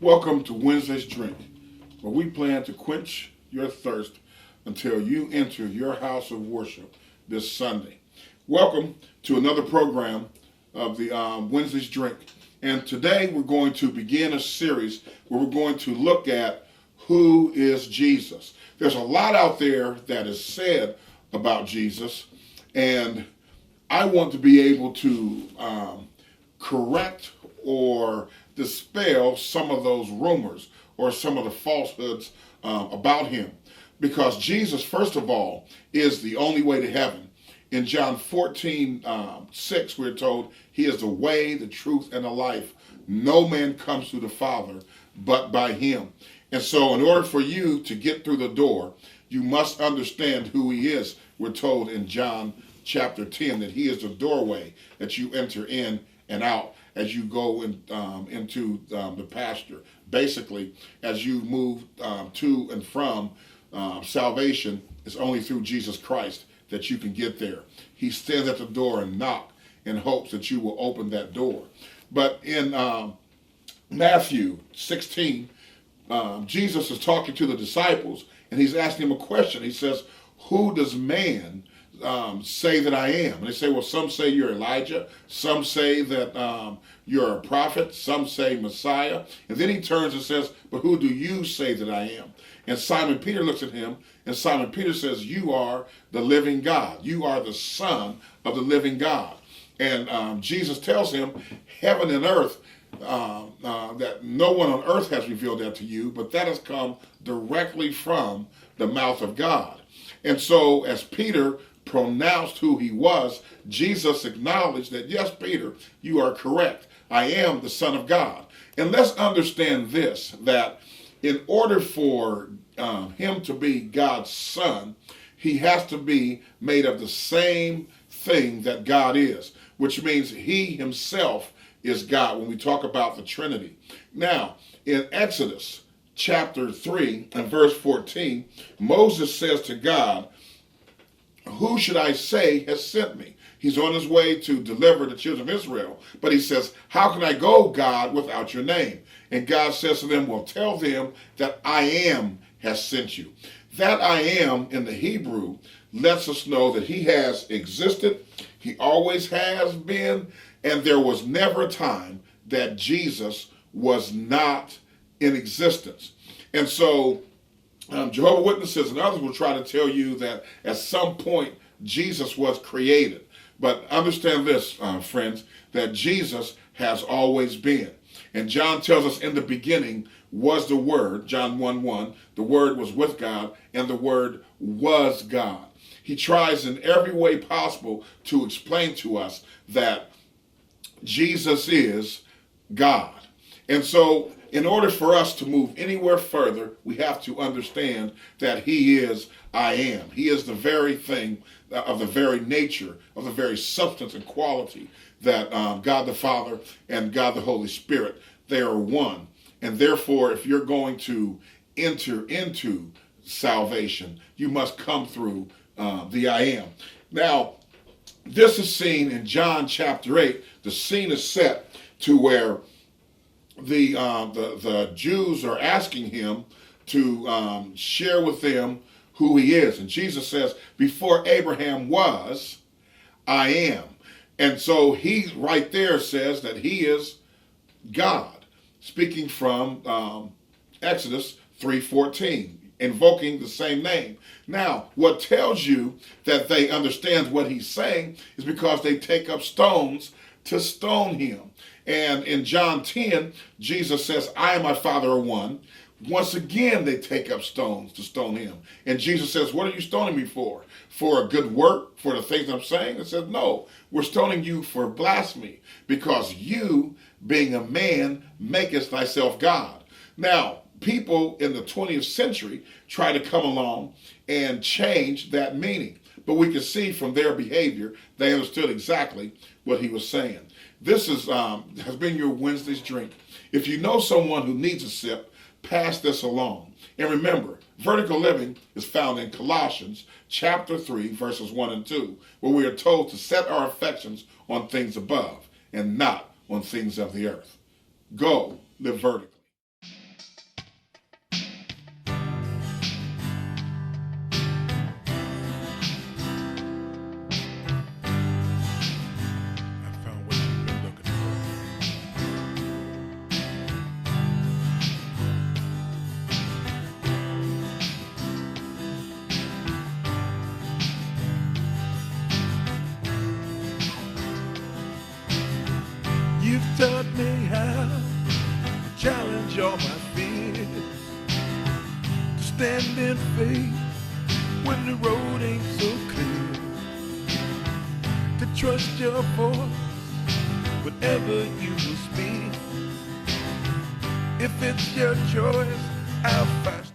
Welcome to Wednesday's Drink, where we plan to quench your thirst until you enter your house of worship this Sunday. Welcome to another program of the Wednesday's Drink. And today we're going to begin a series where we're going to look at who is Jesus. There's a lot out there that is said about Jesus, and I want to be able to correct or dispel some of those rumors or some of the falsehoods about him. Because Jesus, first of all, is the only way to heaven. In John 14:6, we're told he is the way, the truth, and the life. No man comes to the Father but by him. And so in order for you to get through the door, you must understand who he is. We're told in John chapter 10 that he is the doorway that you enter in and out as you go into the pasture. Basically, as you move to and from salvation, it's only through Jesus Christ that you can get there. He stands at the door and knock in hopes that you will open that door. But in Matthew 16, Jesus is talking to the disciples, and he's asking them a question. He says, who does man say that I am? And they say, well, some say you're Elijah, some say that you're a prophet, some say Messiah. And then he turns and says, but who do you say that I am? And Simon Peter looks at him, and Simon Peter says, you are the living God. You are the Son of the living God. And Jesus tells him, heaven and earth, that no one on earth has revealed that to you, but that has come directly from the mouth of God. And so as Peter pronounced who he was, Jesus acknowledged that, yes, Peter, you are correct. I am the Son of God. And let's understand this, that in order for him to be God's Son, he has to be made of the same thing that God is, which means he himself is God when we talk about the Trinity. Now, in Exodus chapter 3 and verse 14, Moses says to God, who should I say has sent me? He's on his way to deliver the children of Israel. But he says, how can I go, God, without your name? And God says to them, well, tell them that I am has sent you. That I am in the Hebrew lets us know that he has existed, he always has been, and there was never a time that Jesus was not in existence. And so Jehovah's Witnesses and others will try to tell you that at some point Jesus was created. But understand this, friends, that Jesus has always been. And John tells us in the beginning was the Word, John 1:1, the Word was with God, and the Word was God. He tries in every way possible to explain to us that Jesus is God. And so in order for us to move anywhere further, we have to understand that he is I am. He is the very thing of the very nature, of the very substance and quality that God the Father and God the Holy Spirit, they are one. And therefore, if you're going to enter into salvation, you must come through the I am. Now, this is seen in John chapter 8. The scene is set to where the Jews are asking him to share with them who he is. And Jesus says, before Abraham was, I am. And so he right there says that he is God, speaking from Exodus 3:14, invoking the same name. Now, what tells you that they understand what he's saying is because they take up stones to stone him. And in John 10, Jesus says, I and my Father are one. Once again, they take up stones to stone him. And Jesus says, what are you stoning me for? For a good work? For the things I'm saying? It says, no, we're stoning you for blasphemy, because you, being a man, makest thyself God. Now, people in the 20th century try to come along and change that meaning. But we can see from their behavior, they understood exactly what he was saying. This is has been your Wednesday's Drink. If you know someone who needs a sip, pass this along. And remember, vertical living is found in Colossians chapter 3, verses 1 and 2, where we are told to set our affections on things above and not on things of the earth. Go live vertically. stand in faith when the road ain't so clear, to trust your voice whenever you will speak. If it's your choice, I'll fast